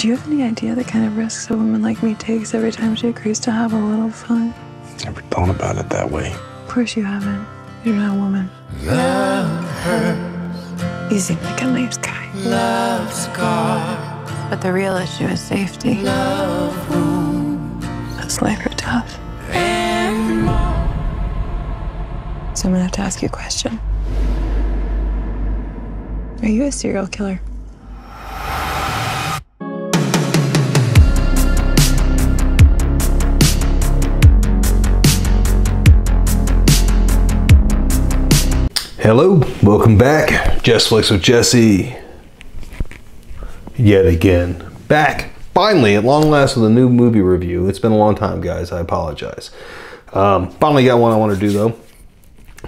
Do you have any idea the kind of risks a woman like me takes every time she agrees to have a little fun? Never thought about it that way. Of course you haven't. You're not a woman. Love hurts. You seem like a nice guy. Love scars. But the real issue is safety. Love wounds. That's life or death. And more. So I'm gonna have to ask you a question. Are you a serial killer? Hello, welcome back. Jessflix with Jesse. Yet again. Back, finally, at long last with a new movie review. It's been a long time, guys. I apologize. Finally got one I want to do, though.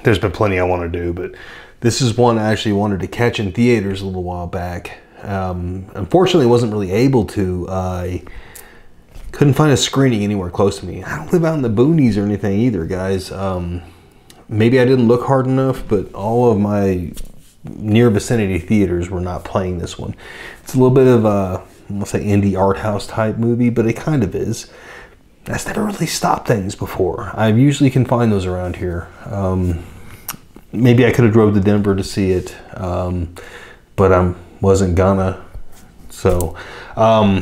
There's been plenty I want to do, but this is one I actually wanted to catch in theaters a little while back. Unfortunately, I wasn't really able to. I couldn't find a screening anywhere close to me. I don't live out in the boonies or anything either, guys. Maybe I didn't look hard enough, but all of my near vicinity theaters were not playing this one. It's a little bit of a, I'm gonna say, indie art house type movie, but it kind of is. That's never really stopped things before. I usually can find those around here. Maybe I could have drove to Denver to see it, but I wasn't gonna. So, saw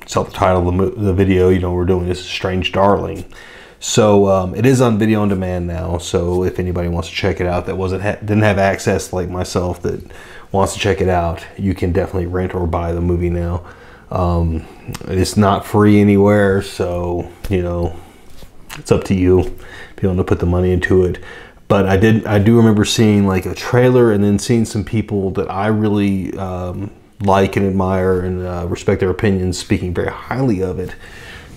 the title of the video. You know, we're doing this Strange Darling. So it is on video on demand now. So if anybody wants to check it out that didn't have access like myself that wants to check it out, you can definitely rent or buy the movie now. It's not free anywhere, so you know it's up to you if you want to put the money into it. But I do remember seeing like a trailer and then seeing some people that I really like and admire and respect their opinions speaking very highly of it.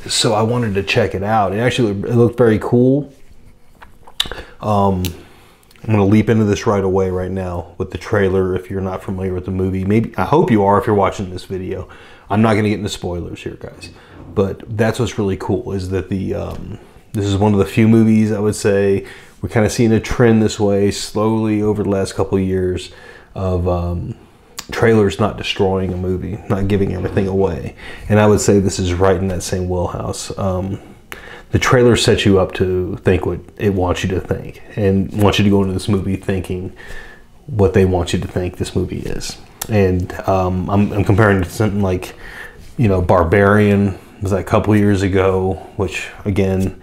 So I wanted to check it out. It looked very cool. I'm going to leap into this right away right now with the trailer. If you're not familiar with the movie, I hope you are if you're watching this video. I'm not going to get into spoilers here, guys. But that's what's really cool is that this is one of the few movies I would say we're kind of seeing a trend this way slowly over the last couple of years of trailers not destroying a movie, not giving everything away. And I would say this is right in that same wheelhouse. The trailer sets you up to think what it wants you to think and wants you to go into this movie thinking what they want you to think this movie is. And I'm comparing it to something like, you know, Barbarian was that a couple years ago, which again,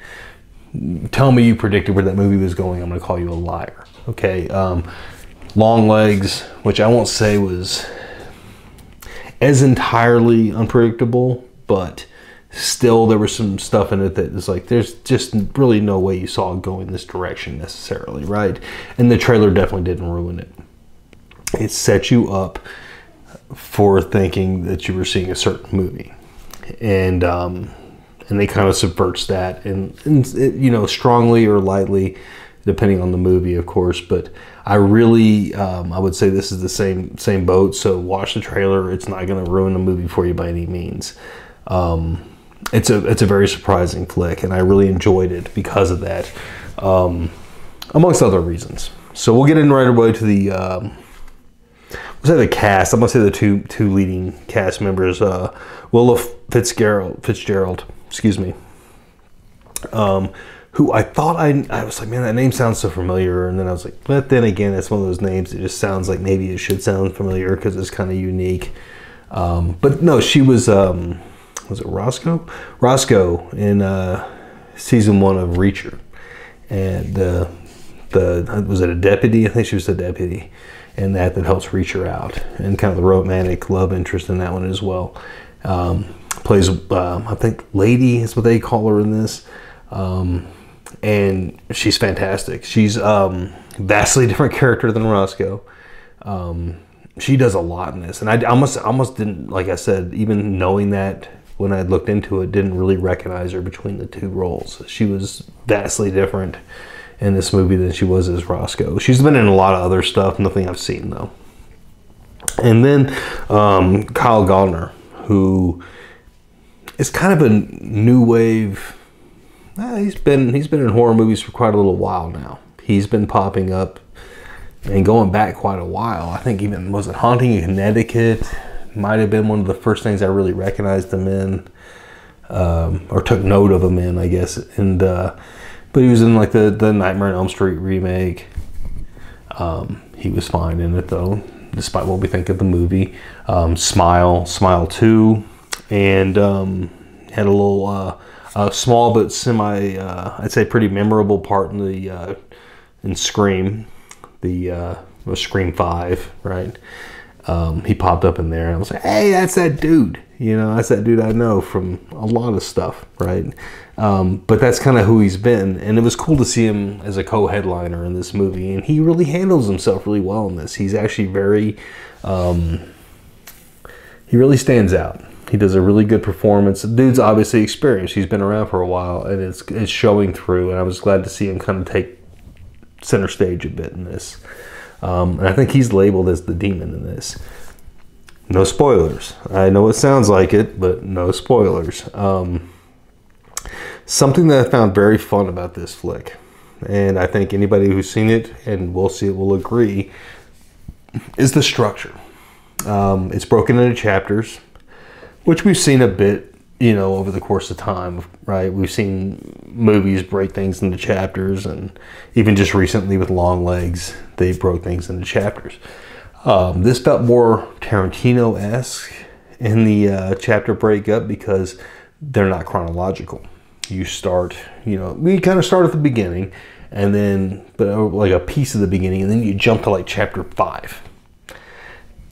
tell me you predicted where that movie was going, I'm going to call you a liar. Okay. Long Legs, which I won't say was as entirely unpredictable, but still there was some stuff in it that is like, there's just really no way you saw it go in this direction necessarily, right? And the trailer definitely didn't ruin it. It set you up for thinking that you were seeing a certain movie. And they kind of subverts that and you know, strongly or lightly, depending on the movie, of course. But I really, I would say this is the same boat. So watch the trailer. It's not going to ruin the movie for you by any means. It's a very surprising flick, and I really enjoyed it because of that, amongst other reasons. So we'll get in right away to the, we'll say the cast. I'm going to say the two leading cast members, Willa Fitzgerald, excuse me. Who I thought I was like, man, that name sounds so familiar. And then I was like, but then again, it's one of those names that just sounds like maybe it should sound familiar because it's kind of unique. But no, she was it Roscoe? Roscoe in season 1 of Reacher. And was it a deputy? I think she was the deputy. And that helps Reacher out. And kind of the romantic love interest in that one as well. Plays, I think, Lady is what they call her in this. And she's fantastic. She's vastly different character than Roscoe. She does a lot in this, and I almost didn't, like I said, even knowing that when I looked into it, didn't really recognize her between the two roles. She was vastly different in this movie than she was as Roscoe. She's been in a lot of other stuff, nothing I've seen though. And then Kyle Gardner, who is kind of a new wave. He's been in horror movies for quite a little while now. He's been popping up and going back quite a while. I think even, was it Haunting in Connecticut? might have been one of the first things I really recognized him in, or took note of him in, I guess. And but he was in like the Nightmare on Elm Street remake. He was fine in it though, despite what we think of the movie. Smile 2, and had a little small but semi, I'd say pretty memorable part in the in Scream, Scream 5, right? He popped up in there, and I was like, hey, that's that dude. You know, that's that dude I know from a lot of stuff, right? But that's kind of who he's been, and it was cool to see him as a co-headliner in this movie, and he really handles himself really well in this. He's actually very, he really stands out. He does a really good performance. The dude's obviously experienced. He's been around for a while, and it's showing through, and I was glad to see him kind of take center stage a bit in this. And I think he's labeled as the demon in this. No spoilers. I know it sounds like it, but no spoilers. Something that I found very fun about this flick, and I think anybody who's seen it and will see it will agree, is the structure. It's broken into chapters, which we've seen a bit, you know, over the course of time, right? We've seen movies break things into chapters, and even just recently with Long Legs, they broke things into chapters. This felt more Tarantino-esque in the chapter breakup because they're not chronological. You start, you know, we kind of start at the beginning, and then, but like a piece of the beginning, and then you jump to like chapter 5.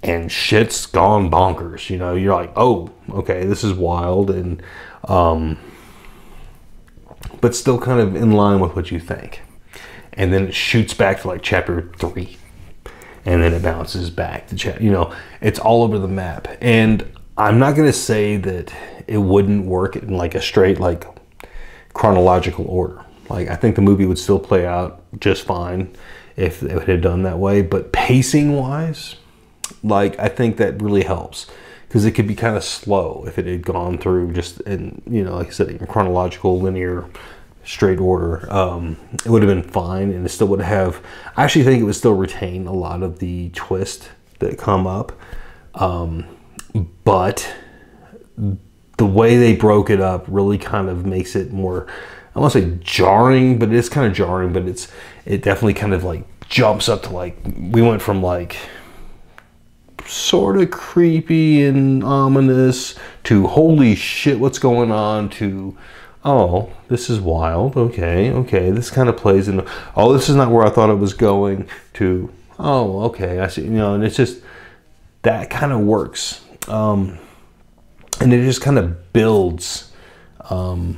And shit's gone bonkers, you know. You're like, oh, okay, this is wild, and but still kind of in line with what you think. And then it shoots back to like chapter 3, and then it bounces back to you know, it's all over the map. And I'm not gonna say that it wouldn't work in like a straight like chronological order. Like, I think the movie would still play out just fine if it had done that way. But pacing wise, like, I think that really helps, because it could be kind of slow if it had gone through just in, you know, like I said, in chronological, linear, straight order. It would have been fine, and it still would have, I actually think it would still retain a lot of the twist that come up. But the way they broke it up really kind of makes it more, I won't say jarring, but it is kind of jarring, but it definitely kind of like jumps up to like, we went from like sort of creepy and ominous to holy shit, what's going on, to oh, this is wild, okay, this kind of plays in, oh, this is not where I thought it was going, to oh, okay, I see, you know. And it's just, that kind of works, and it just kind of builds, and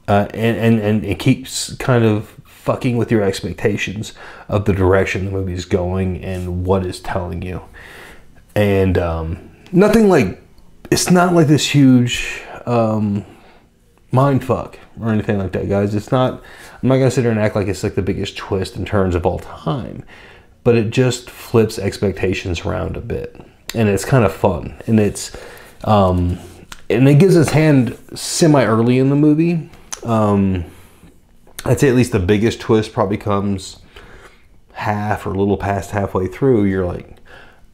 it keeps kind of fucking with your expectations of the direction the movie is going and what it's telling you. And nothing like, it's not like this huge mind fuck or anything like that, guys. It's not, I'm not gonna sit here and act like it's like the biggest twist and turns of all time, but it just flips expectations around a bit, and it's kind of fun, and it's and it gives its hand semi early in the movie. I'd say at least the biggest twist probably comes half or a little past halfway through. You're like,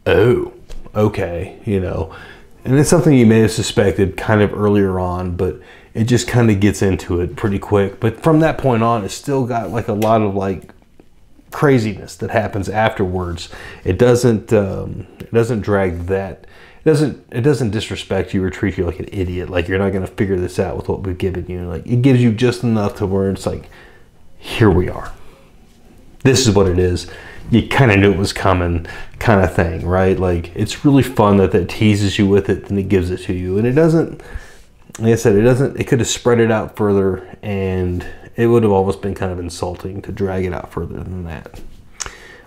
oh, okay, you know. And it's something you may have suspected kind of earlier on, but it just kind of gets into it pretty quick. But from that point on, it's still got like a lot of like craziness that happens afterwards. It doesn't drag that. It doesn't disrespect you or treat you like an idiot. Like, you're not going to figure this out with what we've given you. Like, it gives you just enough to where it's like, here we are. This is what it is. You kind of knew it was coming, kind of thing, right? Like, it's really fun that teases you with it, and it gives it to you. And it doesn't, like I said, it could have spread it out further, and it would have almost been kind of insulting to drag it out further than that.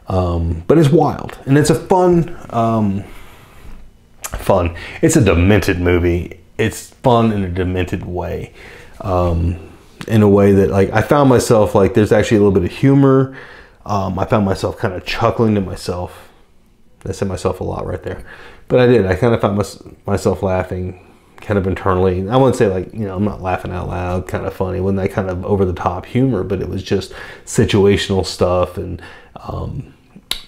But it's wild, and it's a fun. It's a demented movie. It's fun in a demented way, in a way that, like, I found myself, like, there's actually a little bit of humor. I found myself kind of chuckling to myself. I said myself a lot right there, but I did. I kind of found myself laughing, kind of internally. I wouldn't say, like, you know, I'm not laughing out loud, kind of funny, wasn't that kind of over the top humor, but it was just situational stuff, and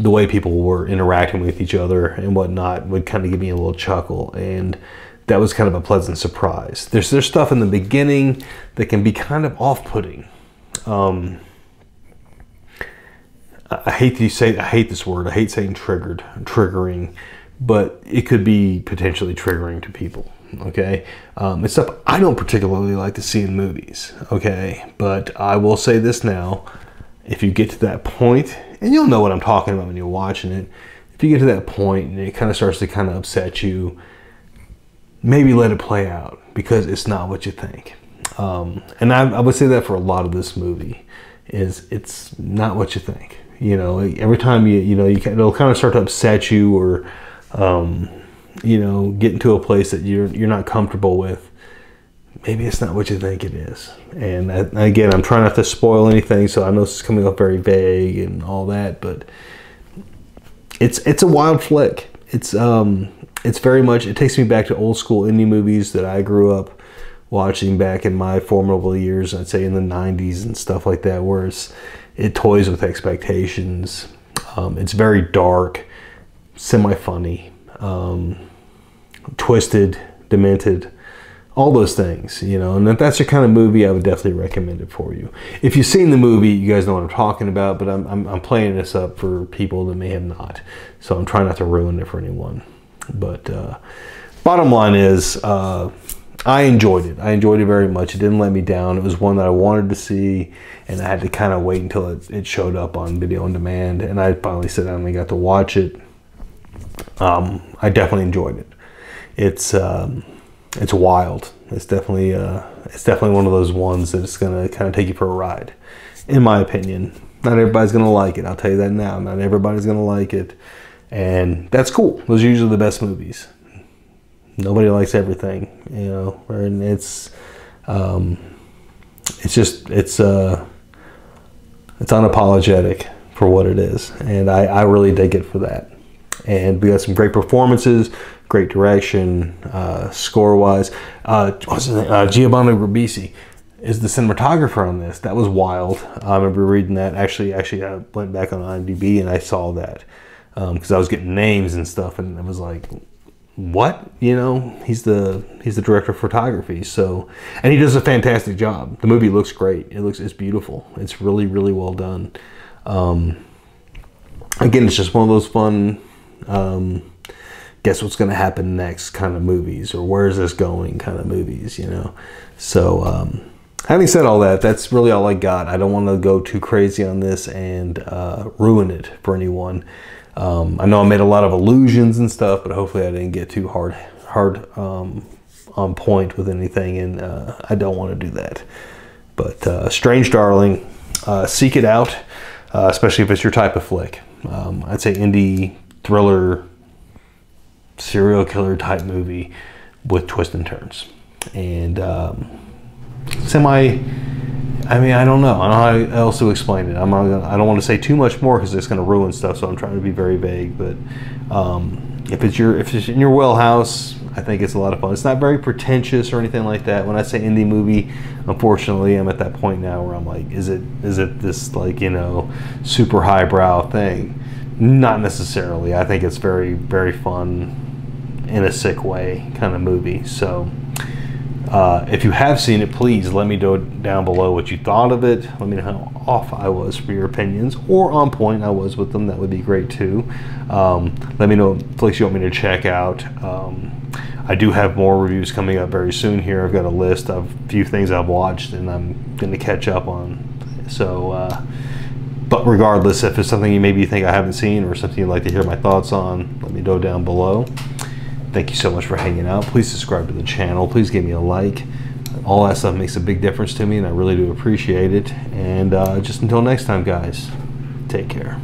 the way people were interacting with each other and whatnot would kind of give me a little chuckle, and that was kind of a pleasant surprise. There's stuff in the beginning that can be kind of off-putting. I hate this word. I hate saying triggering, but it could be potentially triggering to people. Okay, it's stuff I don't particularly like to see in movies. Okay, but I will say this now: if you get to that point, and you'll know what I'm talking about when you're watching it, if you get to that point and it kind of starts to kind of upset you, maybe let it play out, because it's not what you think. And I would say that for a lot of this movie, it's not what you think. You know, every time it'll kind of start to upset you, or you know, get into a place that you're not comfortable with. Maybe it's not what you think it is. And again, I'm trying not to spoil anything, so I know this is coming up very vague and all that, but it's a wild flick. It's very much, it takes me back to old school indie movies that I grew up watching back in my formidable years, I'd say in the 90s and stuff like that, where it toys with expectations. It's very dark, semi-funny, twisted, demented, all those things, you know. And if that's your kind of movie, I would definitely recommend it for you. If you've seen the movie, you guys know what I'm talking about, but I'm playing this up for people that may have not, so I'm trying not to ruin it for anyone. But bottom line is, I enjoyed it. I enjoyed it very much. It didn't let me down. It was one that I wanted to see, and I had to kind of wait until it showed up on video on demand, and I finally sat down and got to watch it. I definitely enjoyed it. It's wild. It's definitely one of those ones that it's gonna kind of take you for a ride, in my opinion. Not everybody's gonna like it. I'll tell you that now. Not everybody's gonna like it, and that's cool. Those are usually the best movies. Nobody likes everything, you know, and it's unapologetic for what it is, and I really dig it for that. And we got some great performances, great direction, score-wise. What's his name? Giovanni Ribisi is the cinematographer on this. That was wild. I remember reading that. Actually, I went back on IMDb and I saw that because I was getting names and stuff, and I was like, what? You know, he's the director of photography. So, and he does a fantastic job. The movie looks great. It's beautiful. It's really, really well done. Again, it's just one of those fun, guess what's going to happen next kind of movies, or where's this going kind of movies, you know. So having said all that, that's really all I got. I don't want to go too crazy on this and ruin it for anyone. I know I made a lot of allusions and stuff, but hopefully I didn't get too hard on point with anything, and I don't want to do that. But Strange Darling, seek it out, especially if it's your type of flick. I'd say indie thriller, serial killer type movie with twists and turns, and I mean, I don't know how else to explain it. I don't want to say too much more because it's going to ruin stuff, so I'm trying to be very vague. But if it's in your wheelhouse, I think it's a lot of fun. It's not very pretentious or anything like that. When I say indie movie, unfortunately, I'm at that point now where I'm like, is it this, like, you know, super highbrow thing? Not necessarily. I think it's very, very fun in a sick way kind of movie. So if you have seen it, please let me know down below what you thought of it. Let me know how off I was for your opinions, or on point I was with them. That would be great too. Let me know what flicks you want me to check out. I do have more reviews coming up very soon here. I've got a list of a few things I've watched and I'm going to catch up on. So, but regardless, if it's something you maybe think I haven't seen or something you'd like to hear my thoughts on, let me know down below. Thank you so much for hanging out. Please subscribe to the channel. Please give me a like. All that stuff makes a big difference to me, and I really do appreciate it. And just until next time, guys, take care.